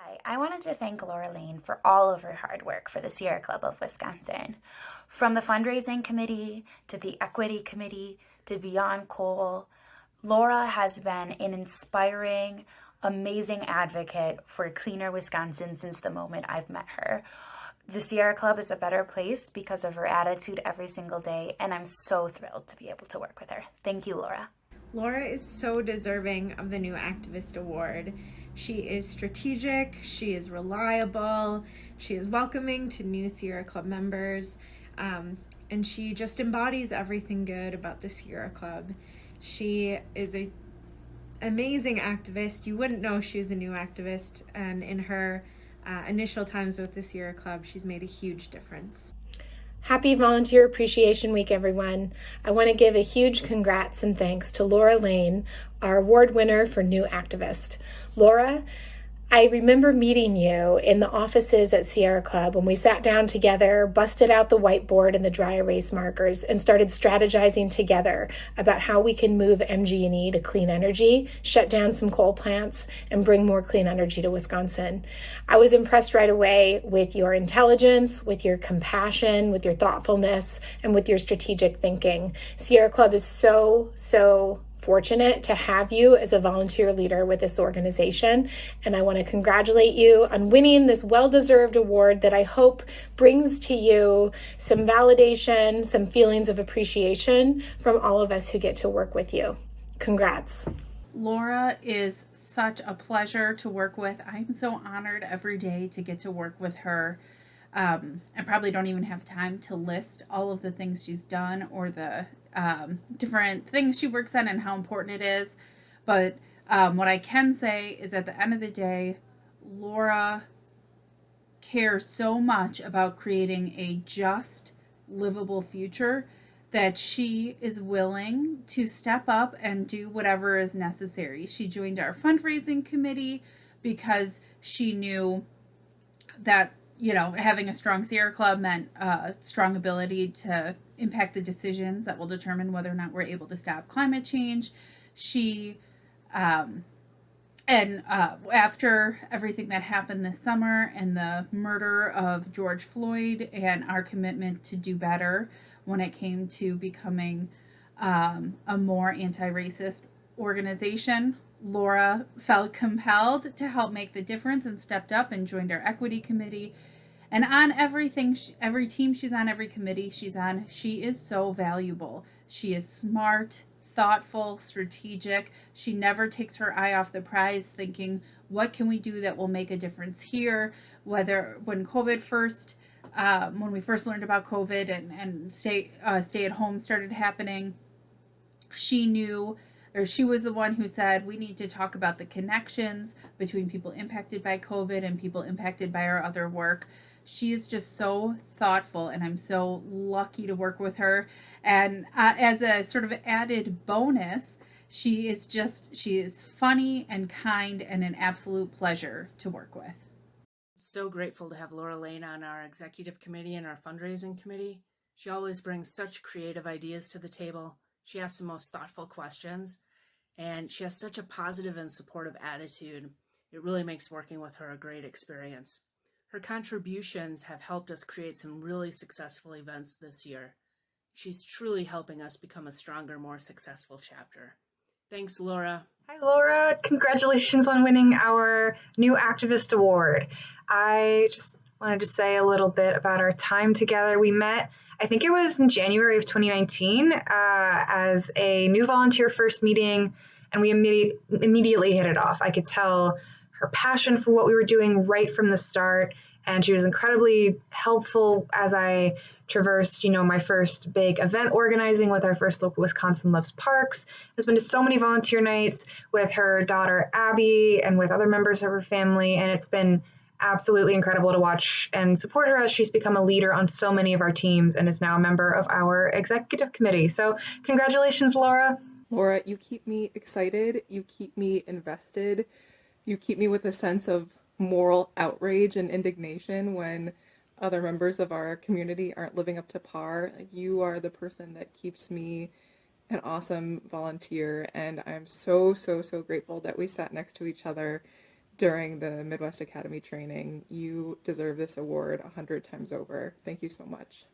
Hi, I wanted to thank Laura Lane for all of her hard work for the Sierra Club of Wisconsin. From the fundraising committee to the equity committee to Beyond Coal, Laura has been an inspiring, amazing advocate for a cleaner Wisconsin since the moment I've met her. The Sierra Club is a better place because of her attitude every single day, and I'm so thrilled to be able to work with her. Thank you, Laura. Laura is so deserving of the New Activist Award. She is strategic, she is reliable, she is welcoming to new Sierra Club members, and she just embodies everything good about the Sierra Club. She is an amazing activist. You wouldn't know she's a new activist, and in her initial times with the Sierra Club, she's made a huge difference. Happy Volunteer Appreciation Week, everyone. I want to give a huge congrats and thanks to Laura Lane, our award winner for New Activist. Laura, I remember meeting you in the offices at Sierra Club when we sat down together, busted out the whiteboard and the dry erase markers, and started strategizing together about how we can move MG&E to clean energy, shut down some coal plants, and bring more clean energy to Wisconsin. I was impressed right away with your intelligence, with your compassion, with your thoughtfulness, and with your strategic thinking. Sierra Club is so fortunate to have you as a volunteer leader with this organization, and I want to congratulate you on winning this well-deserved award that I hope brings to you some validation, some feelings of appreciation from all of us who get to work with you. Congrats. Laura is such a pleasure to work with. I'm so honored every day to get to work with her. I probably don't even have time to list all of the things she's done or the different things she works on and how important it is. But what I can say is at the end of the day, Laura cares so much about creating a just, livable future that she is willing to step up and do whatever is necessary. She joined our fundraising committee because she knew that, you know, having a strong Sierra Club meant strong ability to impact the decisions that will determine whether or not we're able to stop climate change. She, after everything that happened this summer and the murder of George Floyd and our commitment to do better when it came to becoming a more anti-racist organization, Laura felt compelled to help make the difference and stepped up and joined our equity committee. And on everything, every team she's on, every committee she's on, she is so valuable. She is smart, thoughtful, strategic. She never takes her eye off the prize thinking, what can we do that will make a difference here? Whether when COVID first, when we first learned about COVID and stay at home started happening, she knew, or she was the one who said, we need to talk about the connections between people impacted by COVID and people impacted by our other work. She is just so thoughtful, and I'm so lucky to work with her. And as a sort of added bonus, she is funny and kind and an absolute pleasure to work with. So grateful to have Laura Lane on our executive committee and our fundraising committee. She always brings such creative ideas to the table. She asks the most thoughtful questions, and she has such a positive and supportive attitude. It really makes working with her a great experience. Her contributions have helped us create some really successful events this year. She's truly helping us become a stronger, more successful chapter. Thanks, Laura. Hi, Laura. Congratulations on winning our New Activist Award. I just wanted to say a little bit about our time together. We met, I think it was in January of 2019, as a new volunteer first meeting, and we immediately hit it off. I could tell her passion for what we were doing right from the start, and she was incredibly helpful as I traversed, my first big event organizing with our first local Wisconsin Loves Parks. Has been to so many volunteer nights with her daughter Abby and with other members of her family, and it's been absolutely incredible to watch and support her as she's become a leader on so many of our teams and is now a member of our executive committee. So congratulations, Laura. Laura, you keep me excited, you keep me invested, you keep me with a sense of moral outrage and indignation when other members of our community aren't living up to par. You are the person that keeps me an awesome volunteer, and I'm so grateful that we sat next to each other during the Midwest Academy training. You deserve this award 100 times over. Thank you so much.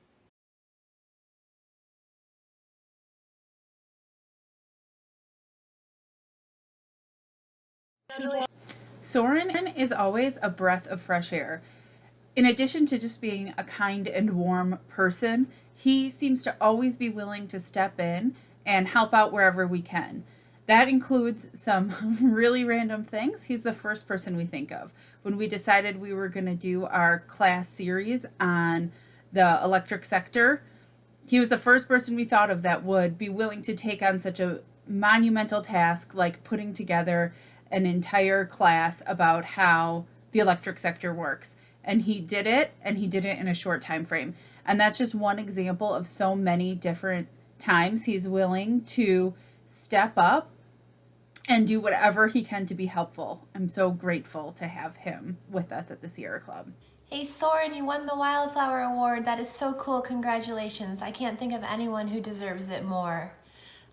Søren is always a breath of fresh air. In addition to just being a kind and warm person, he seems to always be willing to step in and help out wherever we can. That includes some really random things. He's the first person we think of. When we decided we were going to do our class series on the electric sector, he was the first person we thought of that would be willing to take on such a monumental task like putting together an entire class about how the electric sector works. And he did it, and he did it in a short time frame. And that's just one example of so many different times he's willing to step up and do whatever he can to be helpful. I'm so grateful to have him with us at the Sierra Club. Hey Søren, you won the Wildflower Award. That is so cool. Congratulations. I can't think of anyone who deserves it more.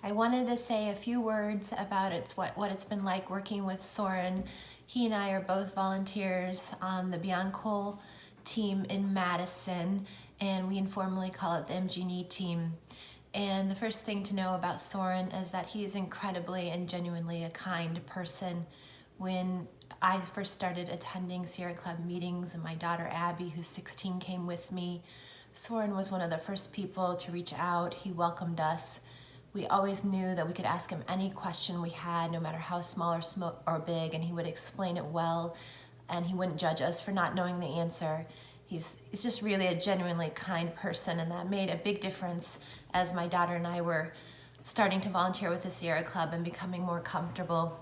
I wanted to say a few words about what it's been like working with Søren. He and I are both volunteers on the Beyond Coal team in Madison, and we informally call it the MGE team. And the first thing to know about Søren is that he is incredibly and genuinely a kind person. When I first started attending Sierra Club meetings, and my daughter Abby, who's 16, came with me, Søren was one of the first people to reach out. He welcomed us. We always knew that we could ask him any question we had, no matter how small or big, and he would explain it well, and he wouldn't judge us for not knowing the answer. He's just really a genuinely kind person, and that made a big difference as my daughter and I were starting to volunteer with the Sierra Club and becoming more comfortable.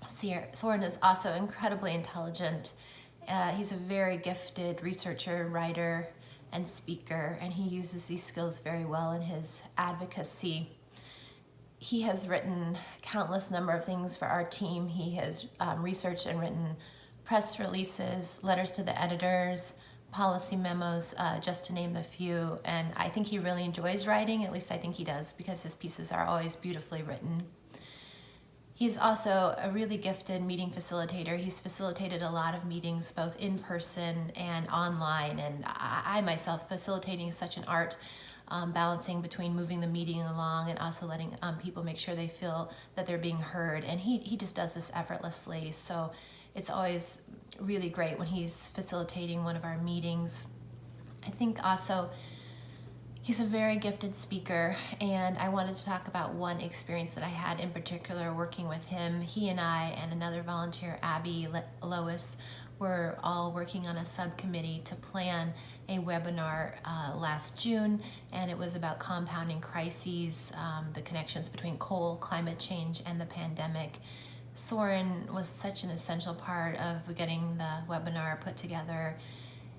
Søren is also incredibly intelligent. He's a very gifted researcher, writer, and speaker, and he uses these skills very well in his advocacy. He has written countless number of things for our team. He has researched and written press releases, letters to the editors, policy memos, just to name a few. And I think he really enjoys writing, at least I think he does, because his pieces are always beautifully written. He's also a really gifted meeting facilitator. He's facilitated a lot of meetings, both in person and online. And I myself, facilitating is such an art, balancing between moving the meeting along and also letting people make sure they feel that they're being heard. And he just does this effortlessly. So it's always really great when he's facilitating one of our meetings. I think also he's a very gifted speaker, and I wanted to talk about one experience that I had in particular working with him. He and I and another volunteer, Abby Lois, were all working on a subcommittee to plan a webinar last June, and it was about compounding crises, the connections between coal, climate change, and the pandemic. Søren was such an essential part of getting the webinar put together.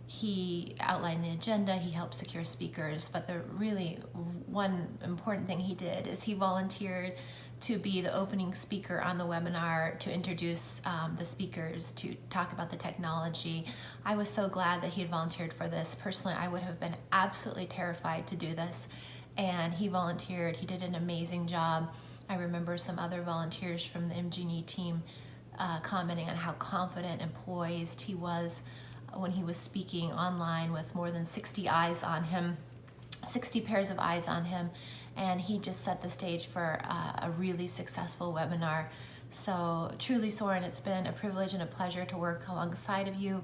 He outlined the agenda, he helped secure speakers, but the really one important thing he did is he volunteered to be the opening speaker on the webinar, to introduce the speakers, to talk about the technology. I was so glad that he had volunteered for this. Personally, I would have been absolutely terrified to do this, and he volunteered. He did an amazing job. I remember some other volunteers from the MGE team commenting on how confident and poised he was when he was speaking online with more than 60 eyes on him, 60 pairs of eyes on him, and he just set the stage for a really successful webinar. So truly, Søren, it's been a privilege and a pleasure to work alongside of you.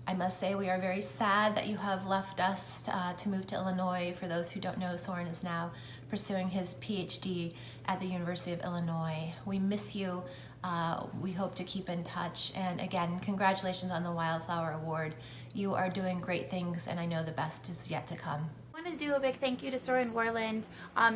I must say we are very sad that you have left us to move to Illinois. For those who don't know, Søren is now pursuing his PhD at the University of Illinois. We miss you. We hope to keep in touch. And again, congratulations on the Wildflower Award. You are doing great things, and I know the best is yet to come. I want to do a big thank you to Søren Warland.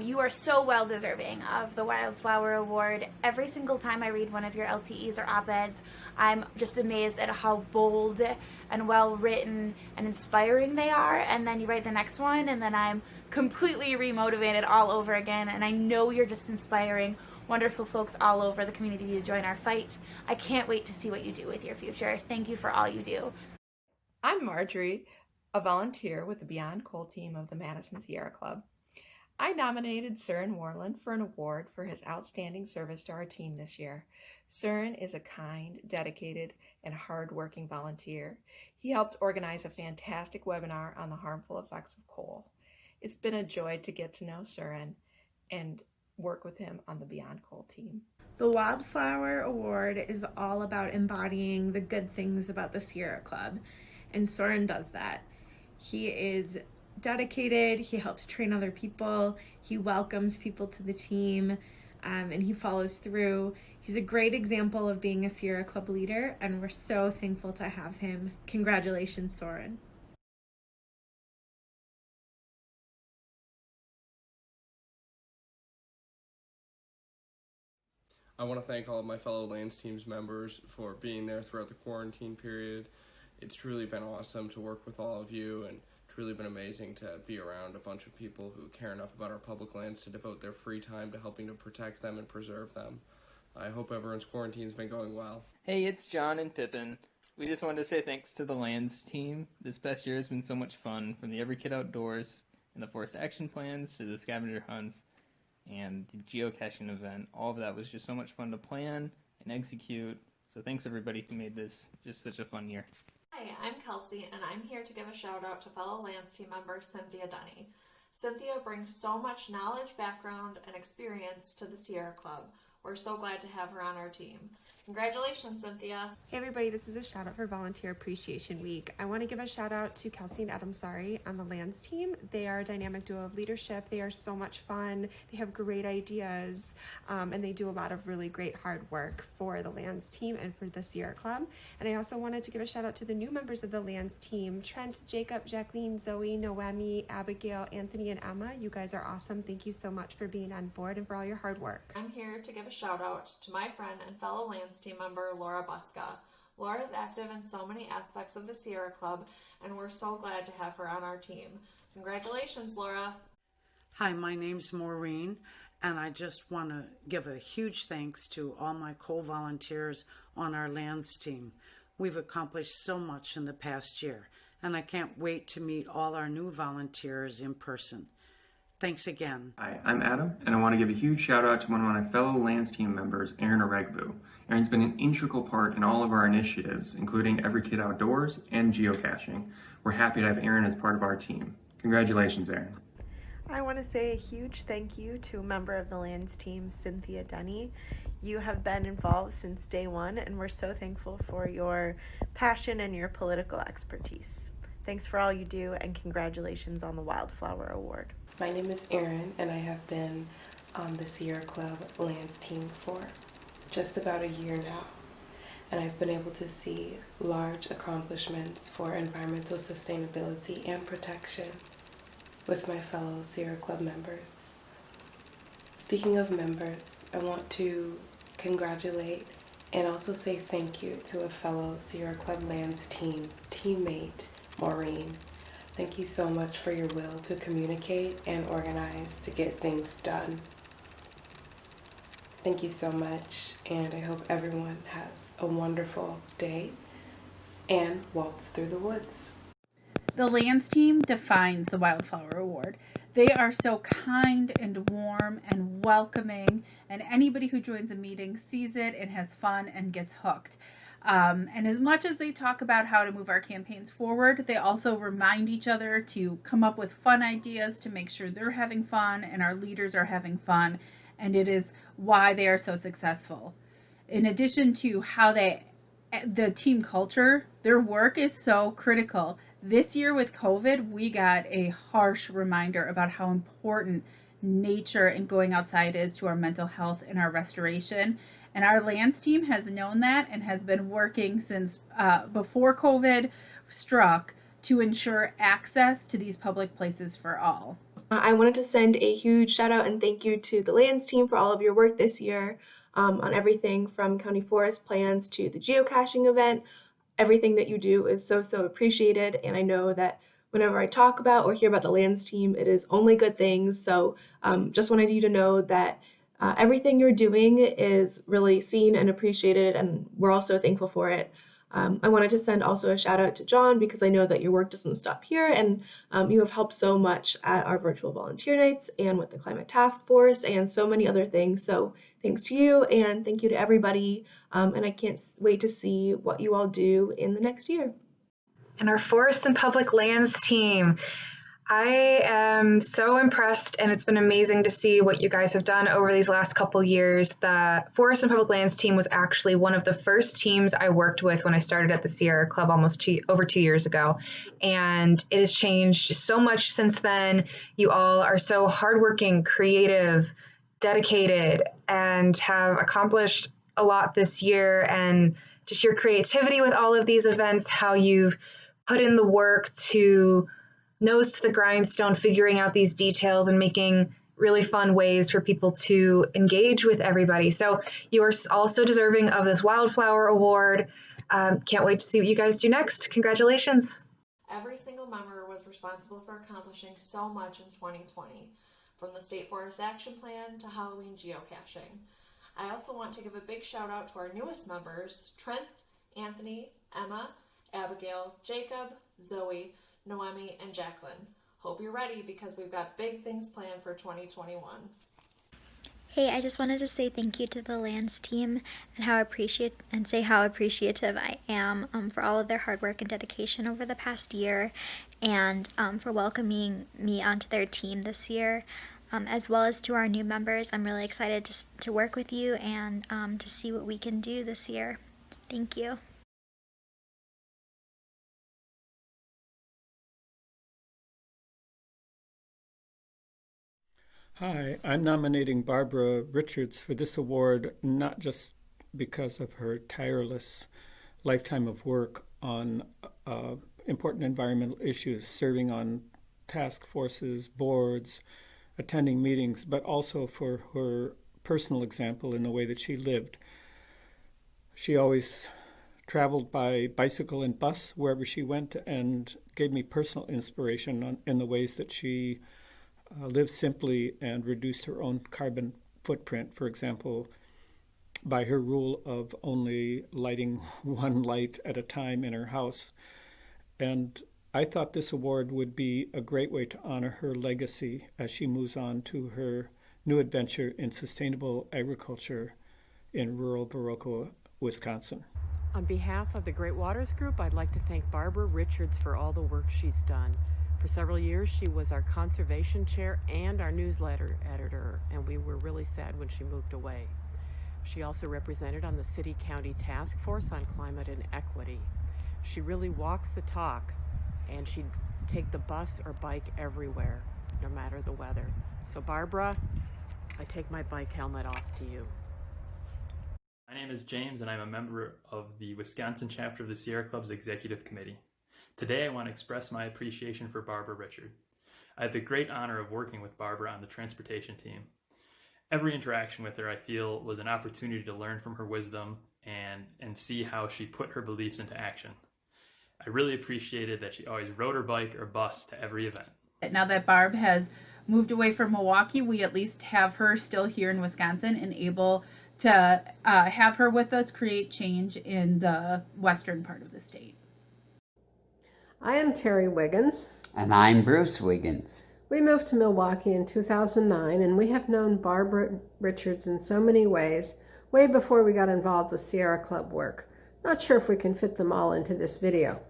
You are so well deserving of the Wildflower Award. Every single time I read one of your LTEs or op-eds, I'm just amazed at how bold and well written and inspiring they are. And then you write the next one, and then I'm completely remotivated all over again. And I know you're just inspiring wonderful folks all over the community to join our fight. I can't wait to see what you do with your future. Thank you for all you do. I'm Marjorie, a volunteer with the Beyond Coal team of the Madison Sierra Club. I nominated Søren Warland for an award for his outstanding service to our team this year. Søren is a kind, dedicated, and hard-working volunteer. He helped organize a fantastic webinar on the harmful effects of coal. It's been a joy to get to know Søren and work with him on the Beyond Coal team. The Wildflower Award is all about embodying the good things about the Sierra Club, and Søren does that. He is dedicated, he helps train other people, he welcomes people to the team, and he follows through. He's a great example of being a Sierra Club leader, and we're so thankful to have him. Congratulations, Søren. I want to thank all of my fellow Lands Teams members for being there throughout the quarantine period. It's truly been awesome to work with all of you, and really been amazing to be around a bunch of people who care enough about our public lands to devote their free time to helping to protect them and preserve them. I hope everyone's quarantine's been going well. Hey, it's John and Pippin. We just wanted to say thanks to the Lands team. This past year has been so much fun, from the Every Kid Outdoors and the forest action plans to the scavenger hunts and the geocaching event. All of that was just so much fun to plan and execute. So thanks everybody who made this just such a fun year. Hi, I'm Kelsey, and I'm here to give a shout out to fellow Lands team member Cynthia Dunny. Cynthia brings so much knowledge, background, and experience to the Sierra Club. We're so glad to have her on our team. Congratulations, Cynthia. Hey everybody, this is a shout out for Volunteer Appreciation Week. I want to give a shout out to Kelsey and Adam Sari on the Lands team. They are a dynamic duo of leadership. They are so much fun. They have great ideas, and they do a lot of really great hard work for the Lands team and for the Sierra Club. And I also wanted to give a shout out to the new members of the Lands team: Trent, Jacob, Jacqueline, Zoe, Noemi, Abigail, Anthony, and Emma. You guys are awesome. Thank you so much for being on board and for all your hard work. I'm here to give a shout out to my friend and fellow Lands team member Laura Buska. Laura is active in so many aspects of the Sierra Club, and we're so glad to have her on our team. Congratulations, Laura. Hi, my name's Maureen, and I just want to give a huge thanks to all my co-volunteers on our Lands team. We've accomplished so much in the past year, and I can't wait to meet all our new volunteers in person. Thanks again. Hi, I'm Adam, and I want to give a huge shout out to one of my fellow Lands team members, Aaron Oregbu. Aaron's been an integral part in all of our initiatives, including Every Kid Outdoors and geocaching. We're happy to have Aaron as part of our team. Congratulations, Aaron. I want to say a huge thank you to a member of the Lands team, Cynthia Dunny. You have been involved since day one, and we're so thankful for your passion and your political expertise. Thanks for all you do, and congratulations on the Wildflower Award. My name is Erin, and I have been on the Sierra Club Lands team for just about a year now. And I've been able to see large accomplishments for environmental sustainability and protection with my fellow Sierra Club members. Speaking of members, I want to congratulate and also say thank you to a fellow Sierra Club Lands teammate, Maureen. Thank you so much for your will to communicate and organize to get things done. Thank you so much, and I hope everyone has a wonderful day and waltz through the woods. The Lands team defines the Wildflower Award. They are so kind and warm and welcoming, and anybody who joins a meeting sees it and has fun and gets hooked. And as much as they talk about how to move our campaigns forward, they also remind each other to come up with fun ideas to make sure they're having fun and our leaders are having fun. And it is why they are so successful. In addition to how the team culture, their work is so critical. This year with COVID, we got a harsh reminder about how important nature and going outside is to our mental health and our restoration. And our Lands team has known that and has been working since before COVID struck to ensure access to these public places for all. I wanted to send a huge shout out and thank you to the Lands team for all of your work this year on everything from county forest plans to the geocaching event. Everything that you do is so appreciated, and I know that whenever I talk about or hear about the Lands team, it is only good things. So just wanted you to know that everything you're doing is really seen and appreciated, and we're all so thankful for it. I wanted to send also a shout out to John because I know that your work doesn't stop here, and you have helped so much at our virtual volunteer nights and with the climate task force and so many other things. So thanks to you, and thank you to everybody. And I can't wait to see what you all do in the next year. And our Forest and Public Lands team. I am so impressed, and it's been amazing to see what you guys have done over these last couple years. The Forest and Public Lands team was actually one of the first teams I worked with when I started at the Sierra Club over 2 years ago, and it has changed so much since then. You all are so hardworking, creative, dedicated, and have accomplished a lot this year, and just your creativity with all of these events, how you've put in the work to nose to the grindstone, figuring out these details and making really fun ways for people to engage with everybody. So you are also deserving of this Wildflower Award. Can't wait to see what you guys do next. Congratulations. Every single member was responsible for accomplishing so much in 2020, from the State Forest Action Plan to Halloween geocaching. I also want to give a big shout out to our newest members, Trent, Anthony, Emma, Abigail, Jacob, Zoe, Noemi, and Jacqueline. Hope you're ready because we've got big things planned for 2021. Hey, I just wanted to say thank you to the Lands team and how appreciative I am for all of their hard work and dedication over the past year, and for welcoming me onto their team this year, as well as to our new members. I'm really excited to work with you and to see what we can do this year. Thank you. Hi, I'm nominating Barbara Richards for this award, not just because of her tireless lifetime of work on important environmental issues, serving on task forces, boards, attending meetings, but also for her personal example in the way that she lived. She always traveled by bicycle and bus wherever she went, and gave me personal inspiration in the ways that she lived simply and reduced her own carbon footprint, for example, by her rule of only lighting one light at a time in her house. And I thought this award would be a great way to honor her legacy as she moves on to her new adventure in sustainable agriculture in rural Viroqua, Wisconsin. On behalf of the Great Waters Group, I'd like to thank Barbara Richards for all the work she's done. For several years, she was our conservation chair and our newsletter editor, and we were really sad when she moved away. She also represented on the City-County Task Force on Climate and Equity. She really walks the talk, and she'd take the bus or bike everywhere, no matter the weather. So Barbara, I take my bike helmet off to you. My name is James, and I'm a member of the Wisconsin chapter of the Sierra Club's Executive Committee. Today, I want to express my appreciation for Barbara Richard. I had the great honor of working with Barbara on the transportation team. Every interaction with her, I feel, was an opportunity to learn from her wisdom and see how she put her beliefs into action. I really appreciated that she always rode her bike or bus to every event. Now that Barb has moved away from Milwaukee, we at least have her still here in Wisconsin and able to have her with us create change in the western part of the state. I am Terry Wiggins. And I'm Bruce Wiggins. We moved to Milwaukee in 2009, and we have known Barbara Richards in so many ways, way before we got involved with Sierra Club work. Not sure if we can fit them all into this video.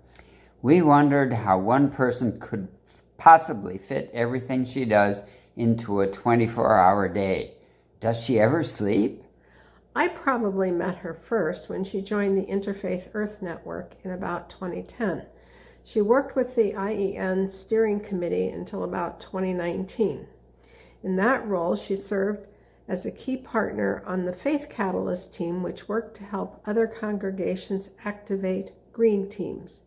We wondered how one person could possibly fit everything she does into a 24-hour day. Does she ever sleep? I probably met her first when she joined the Interfaith Earth Network in about 2010. She worked with the IEN Steering Committee until about 2019. In that role, she served as a key partner on the Faith Catalyst team, which worked to help other congregations activate green teams.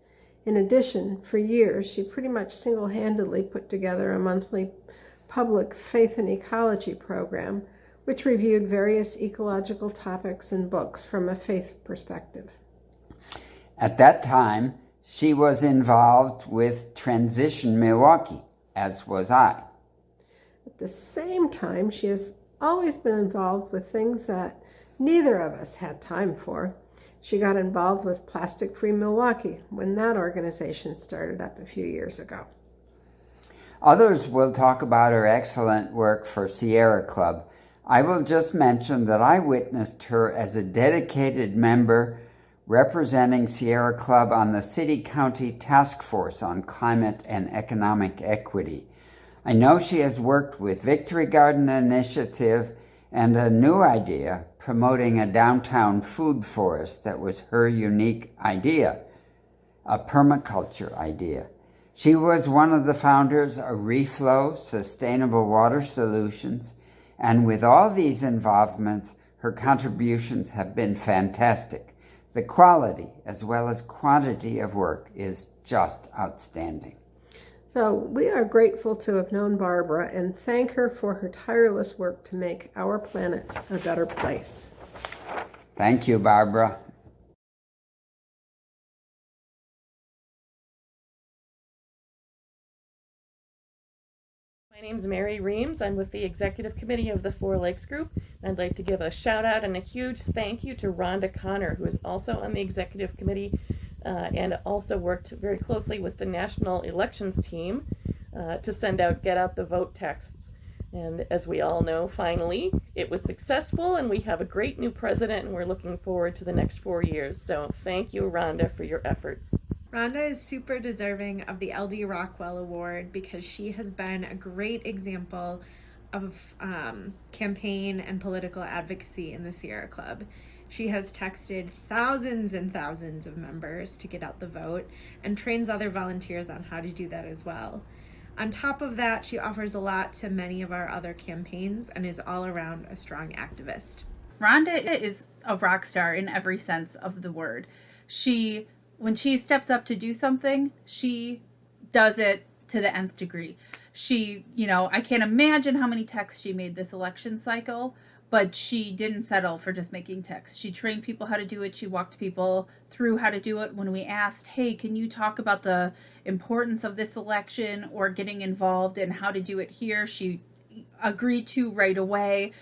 In addition, for years, she pretty much single-handedly put together a monthly public faith and ecology program, which reviewed various ecological topics and books from a faith perspective. At that time, she was involved with Transition Milwaukee, as was I. At the same time, she has always been involved with things that neither of us had time for. She got involved with Plastic Free Milwaukee when that organization started up a few years ago. Others will talk about her excellent work for Sierra Club. I will just mention that I witnessed her as a dedicated member representing Sierra Club on the City-County Task Force on Climate and Economic Equity. I know she has worked with Victory Garden Initiative and a new idea promoting a downtown food forest that was her unique idea, a permaculture idea. She was one of the founders of Reflow Sustainable Water Solutions, and with all these involvements, her contributions have been fantastic. The quality as well as quantity of work is just outstanding. So we are grateful to have known Barbara and thank her for her tireless work to make our planet a better place. Thank you, Barbara. My name's Mary Reams. I'm with the Executive Committee of the Four Lakes Group. And I'd like to give a shout out and a huge thank you to Ronda Connor, who is also on the Executive Committee and also worked very closely with the National Elections team to send out Get Out the Vote texts. And as we all know, finally, it was successful and we have a great new president and we're looking forward to the next 4 years. So thank you, Ronda, for your efforts. Rhonda is super deserving of the LD Rockwell Award because she has been a great example of campaign and political advocacy in the Sierra Club. She has texted thousands and thousands of members to get out the vote and trains other volunteers on how to do that as well. On top of that, she offers a lot to many of our other campaigns and is all around a strong activist. Rhonda is a rock star in every sense of the word. When she steps up to do something, she does it to the nth degree. I can't imagine how many texts she made this election cycle, but she didn't settle for just making texts. She trained people how to do it. She walked people through how to do it. When we asked, hey, can you talk about the importance of this election or getting involved and how to do it here, she agreed to right away.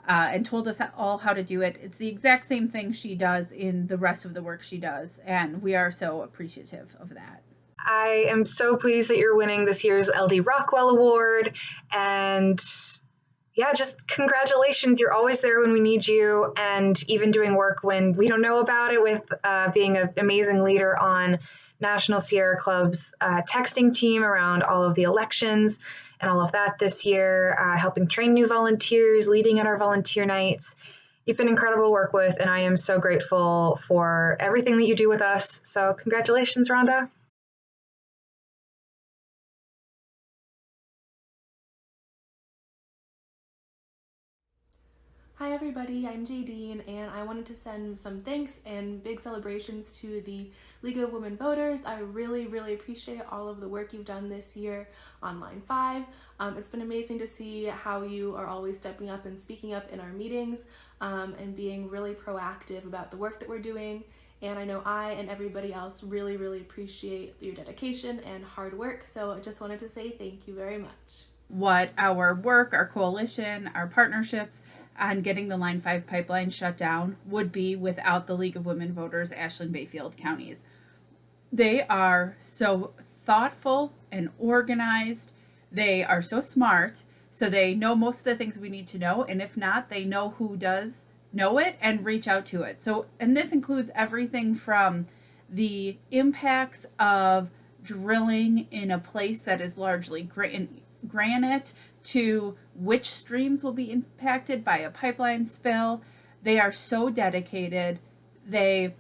And told us all how to do it. It's the exact same thing she does in the rest of the work she does, and we are so appreciative of that. I am so pleased that you're winning this year's LD Rockwell Award, and yeah, just congratulations. You're always there when we need you, and even doing work when we don't know about it, with being an amazing leader on National Sierra Club's texting team around all of the elections and all of that this year, helping train new volunteers, leading at our volunteer nights. You've been incredible to work with, and I am so grateful for everything that you do with us. So congratulations, Rhonda. Hi everybody, I'm Jadine, and I wanted to send some thanks and big celebrations to the League of Women Voters. I really appreciate all of the work you've done this year on Line 5. It's been amazing to see how you are always stepping up and speaking up in our meetings and being really proactive about the work that we're doing. And I know I and everybody else really appreciate your dedication and hard work, so I just wanted to say thank you very much. What our work, our coalition, our partnerships on getting the Line 5 pipeline shut down would be without the League of Women Voters, Ashland, Bayfield counties. They are so thoughtful and organized. They are so smart, so they know most of the things we need to know, and if not, they know who does know it and reach out to it. And this includes everything from the impacts of drilling in a place that is largely granite to which streams will be impacted by a pipeline spill. They are so dedicated. They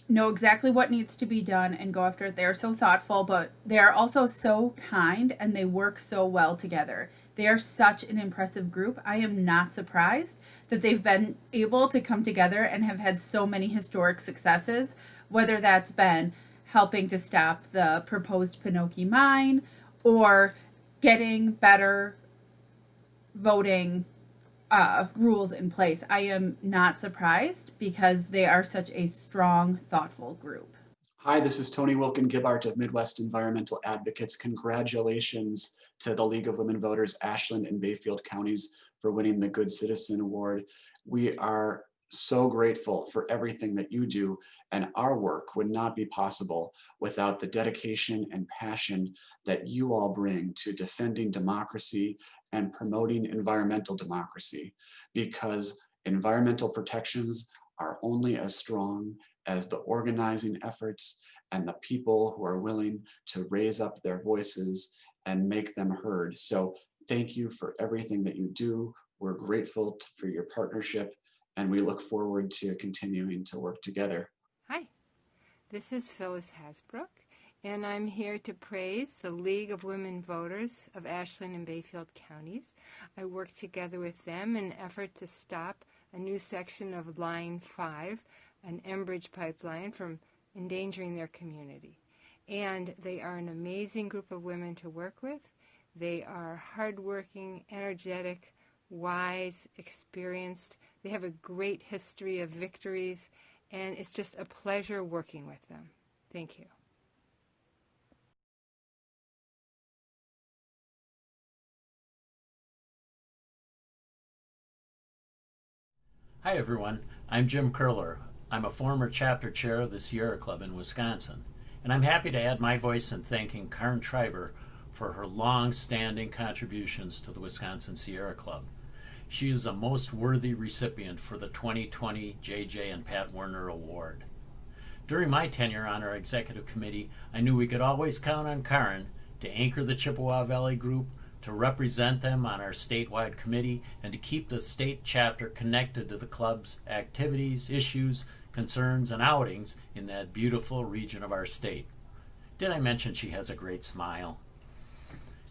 know exactly what needs to be done and go after it. They are so thoughtful, but they are also so kind and they work so well together. They are such an impressive group. I am not surprised that they've been able to come together and have had so many historic successes, whether that's been helping to stop the proposed Pinocchio mine or getting better voting rules in place. I am not surprised because they are such a strong, thoughtful group. Hi, this is Tony Wilkin-Gibbart of Midwest Environmental Advocates. Congratulations to the League of Women Voters, Ashland and Bayfield counties for winning the Good Citizen Award. We are so grateful for everything that you do, and our work would not be possible without the dedication and passion that you all bring to defending democracy and promoting environmental democracy, because environmental protections are only as strong as the organizing efforts and the people who are willing to raise up their voices and make them heard. So thank you for everything that you do. We're grateful for your partnership, and we look forward to continuing to work together. Hi, this is Phyllis Hasbrook, and I'm here to praise the League of Women Voters of Ashland and Bayfield counties. I work together with them in an effort to stop a new section of Line 5, an Enbridge pipeline, from endangering their community. And they are an amazing group of women to work with. They are hardworking, energetic, wise, experienced. They have a great history of victories, and it's just a pleasure working with them. Thank you. Hi everyone, I'm Jim Curler. I'm a former chapter chair of the Sierra Club in Wisconsin, and I'm happy to add my voice in thanking Caryn Treiber for her long-standing contributions to the Wisconsin Sierra Club. She is a most worthy recipient for the 2020 JJ and Pat Werner Award. During my tenure on our executive committee, I knew we could always count on Caryn to anchor the Chippewa Valley Group, to represent them on our statewide committee, and to keep the state chapter connected to the club's activities, issues, concerns, and outings in that beautiful region of our state. Did I mention she has a great smile?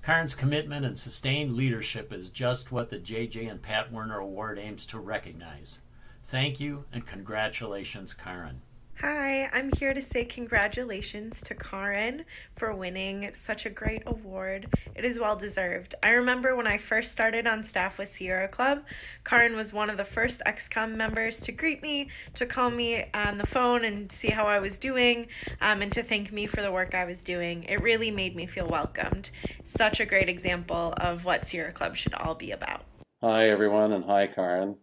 Caryn's commitment and sustained leadership is just what the JJ and Pat Werner Award aims to recognize. Thank you and congratulations, Caryn. Hi, I'm here to say congratulations to Caryn for winning such a great award. It is well deserved. I remember when I first started on staff with Sierra Club, Caryn was one of the first XCOM members to greet me, to call me on the phone and see how I was doing, and to thank me for the work I was doing. It really made me feel welcomed. Such a great example of what Sierra Club should all be about. Hi everyone, and hi Caryn.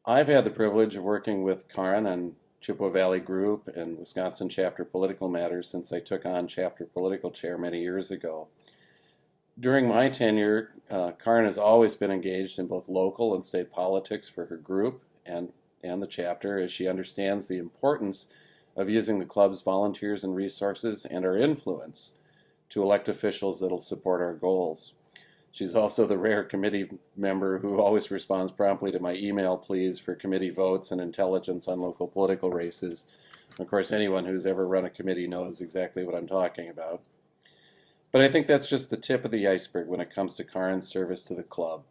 I've had the privilege of working with Caryn and Chippewa Valley Group and Wisconsin Chapter Political Matters since I took on Chapter Political Chair many years ago. During my tenure, Caryn has always been engaged in both local and state politics for her group and the chapter, as she understands the importance of using the club's volunteers and resources and our influence to elect officials that will support our goals. She's also the rare committee member who always responds promptly to my email pleas for committee votes and intelligence on local political races. Of course, anyone who's ever run a committee knows exactly what I'm talking about. But I think that's just the tip of the iceberg when it comes to Caryn's service to the club.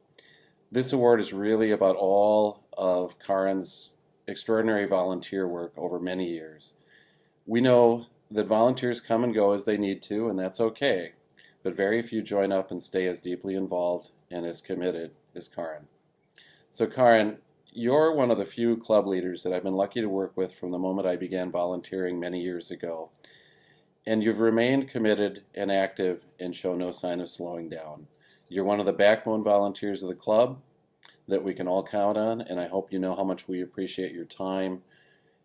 This award is really about all of Caryn's extraordinary volunteer work over many years. We know that volunteers come and go as they need to, and that's okay. But very few join up and stay as deeply involved and as committed as Caryn. So Caryn, you're one of the few club leaders that I've been lucky to work with from the moment I began volunteering many years ago. And you've remained committed and active and show no sign of slowing down. You're one of the backbone volunteers of the club that we can all count on, and I hope you know how much we appreciate your time,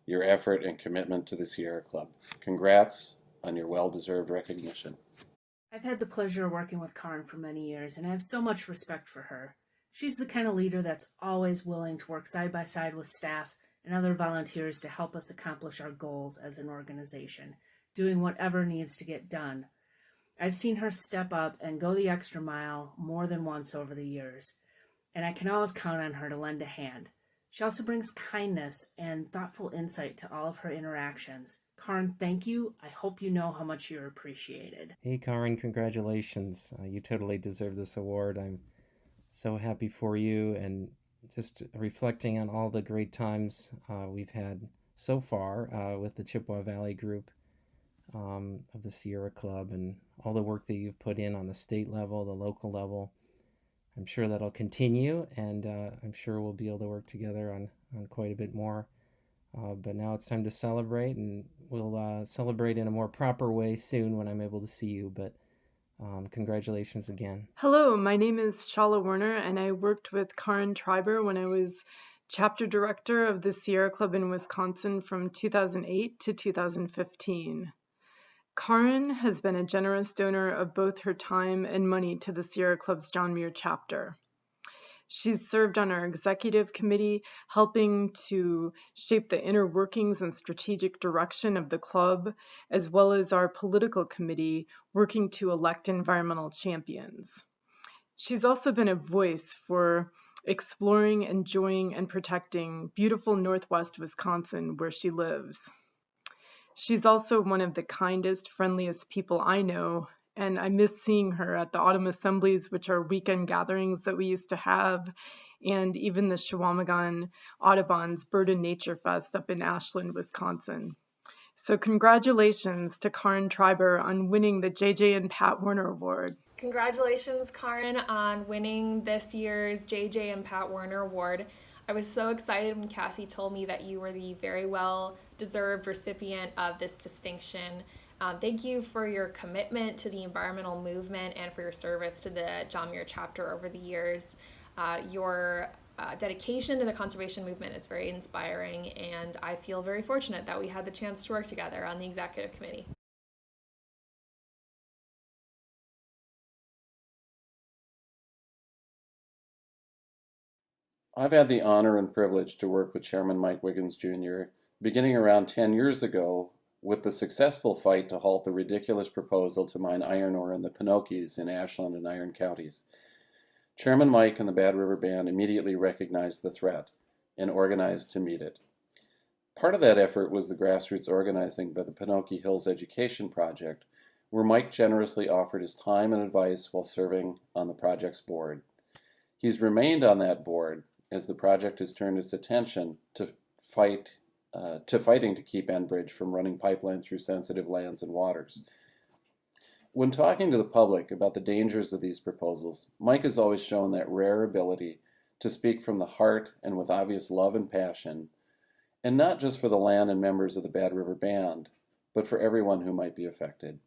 your effort, and commitment to the Sierra Club. Congrats on your well-deserved recognition. I've had the pleasure of working with Caryn for many years, and I have so much respect for her. She's the kind of leader that's always willing to work side by side with staff and other volunteers to help us accomplish our goals as an organization, doing whatever needs to get done. I've seen her step up and go the extra mile more than once over the years, and I can always count on her to lend a hand. She also brings kindness and thoughtful insight to all of her interactions. Caryn, thank you. I hope you know how much you're appreciated. Hey Caryn, congratulations. You totally deserve this award. I'm so happy for you, and just reflecting on all the great times we've had so far with the Chippewa Valley Group of the Sierra Club, and all the work that you've put in on the state level, the local level. I'm sure that'll continue, and I'm sure we'll be able to work together on quite a bit more. But now it's time to celebrate, and we'll celebrate in a more proper way soon when I'm able to see you. But congratulations again. Hello, my name is Shala Werner, and I worked with Caryn Treiber when I was chapter director of the Sierra Club in Wisconsin from 2008 to 2015. Caryn has been a generous donor of both her time and money to the Sierra Club's John Muir chapter. She's served on our executive committee, helping to shape the inner workings and strategic direction of the club, as well as our political committee, working to elect environmental champions. She's also been a voice for exploring, enjoying, and protecting beautiful Northwest Wisconsin, where she lives. She's also one of the kindest, friendliest people I know, and I miss seeing her at the autumn assemblies, which are weekend gatherings that we used to have, and even the Chequamegon Audubon's Bird and Nature Fest up in Ashland, Wisconsin. So congratulations to Caryn Treiber on winning the JJ and Pat Werner Award. Congratulations, Caryn, on winning this year's JJ and Pat Werner Award. I was so excited when Cassie told me that you were the very well-deserved recipient of this distinction. Thank you for your commitment to the environmental movement and for your service to the John Muir chapter over the years. Your dedication to the conservation movement is very inspiring, and I feel very fortunate that we had the chance to work together on the executive committee. I've had the honor and privilege to work with Chairman Mike Wiggins Jr. beginning around 10 years ago with the successful fight to halt the ridiculous proposal to mine iron ore in the Pinokies in Ashland and Iron counties. Chairman Mike and the Bad River Band immediately recognized the threat and organized to meet it. Part of that effort was the grassroots organizing by the Pinocchio Hills Education Project, where Mike generously offered his time and advice while serving on the project's board. He's remained on that board as the project has turned its attention to fighting to keep Enbridge from running pipeline through sensitive lands and waters. When talking to the public about the dangers of these proposals, Mike has always shown that rare ability to speak from the heart and with obvious love and passion, and not just for the land and members of the Bad River Band, but for everyone who might be affected.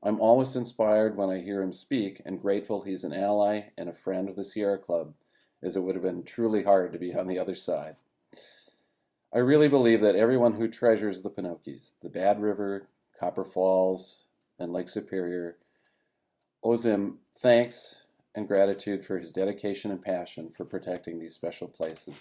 I'm always inspired when I hear him speak and grateful he's an ally and a friend of the Sierra Club, as it would have been truly hard to be on the other side. I really believe that everyone who treasures the Pinokies, the Bad River, Copper Falls, and Lake Superior, owes him thanks and gratitude for his dedication and passion for protecting these special places.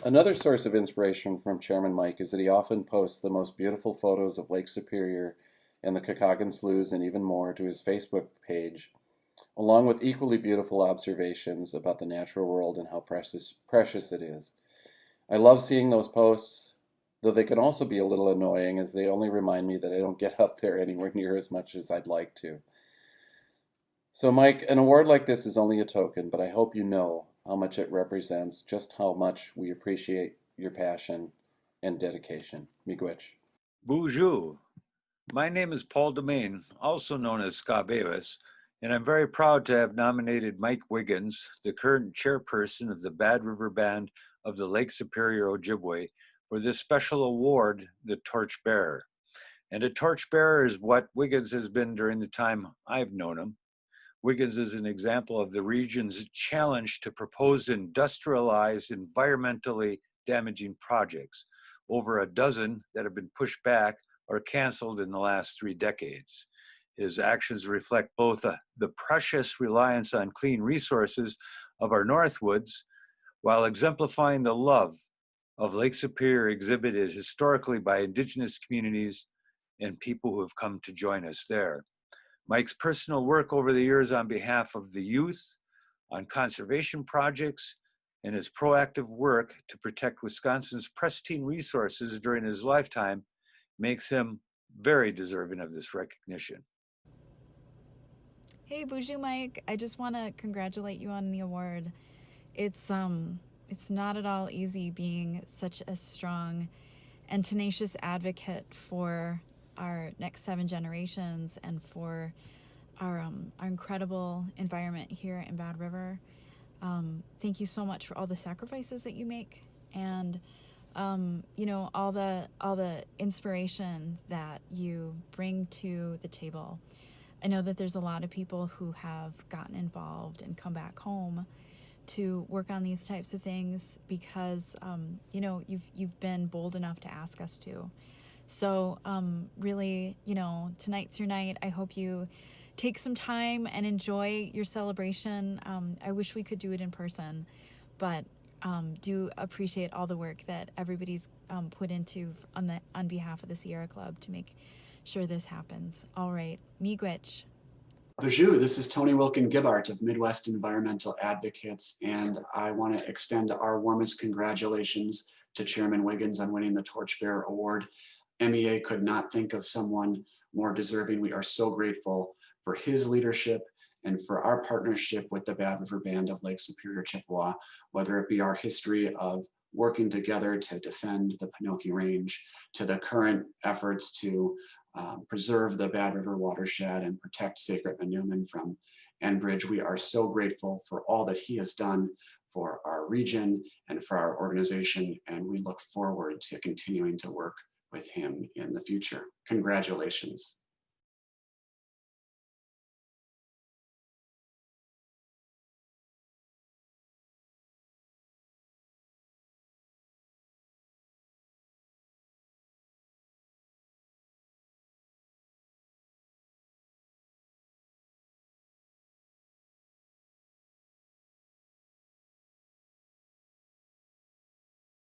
Another source of inspiration from Chairman Mike is that he often posts the most beautiful photos of Lake Superior and the Kakagan Sloughs and even more to his Facebook page, along with equally beautiful observations about the natural world and how precious it is. I love seeing those posts, though they can also be a little annoying as they only remind me that I don't get up there anywhere near as much as I'd like to. So Mike, an award like this is only a token, but I hope you know how much it represents, just how much we appreciate your passion and dedication. Miigwech. Bonjour. My name is Paul Demain, also known as Scott Bavis, and I'm very proud to have nominated Mike Wiggins, the current chairperson of the Bad River Band of the Lake Superior Ojibwe, for this special award, the Torchbearer. And a Torchbearer is what Wiggins has been during the time I've known him. Wiggins is an example of the region's challenge to proposed industrialized, environmentally damaging projects, over a dozen that have been pushed back or canceled in the last 3 decades. His actions reflect both the precious reliance on clean resources of our Northwoods, while exemplifying the love of Lake Superior exhibited historically by Indigenous communities and people who have come to join us there. Mike's personal work over the years on behalf of the youth, on conservation projects, and his proactive work to protect Wisconsin's pristine resources during his lifetime makes him very deserving of this recognition. Hey, Bonjour, Mike. I just want to congratulate you on the award. It's not at all easy being such a strong and tenacious advocate for our next 7 generations and for our incredible environment here in Bad River. Thank you so much for all the sacrifices that you make, and all the inspiration that you bring to the table. I know that there's a lot of people who have gotten involved and come back home to work on these types of things because, you know, you've been bold enough to ask us to. So really, you know, tonight's your night. I hope you take some time and enjoy your celebration. I wish we could do it in person, but do appreciate all the work that everybody's put into on behalf of the Sierra Club to make sure this happens. All right, miigwech. Bonjour, this is Tony Wilkin Gibbart of Midwest Environmental Advocates, and I want to extend our warmest congratulations to Chairman Wiggins on winning the Torchbearer Award. MEA could not think of someone more deserving. We are so grateful for his leadership and for our partnership with the Bad River Band of Lake Superior, Chippewa, whether it be our history of working together to defend the Pinocchio Range, to the current efforts to preserve the Bad River watershed and protect Sacred Manoomin from Enbridge. We are so grateful for all that he has done for our region and for our organization, and we look forward to continuing to work with him in the future. Congratulations.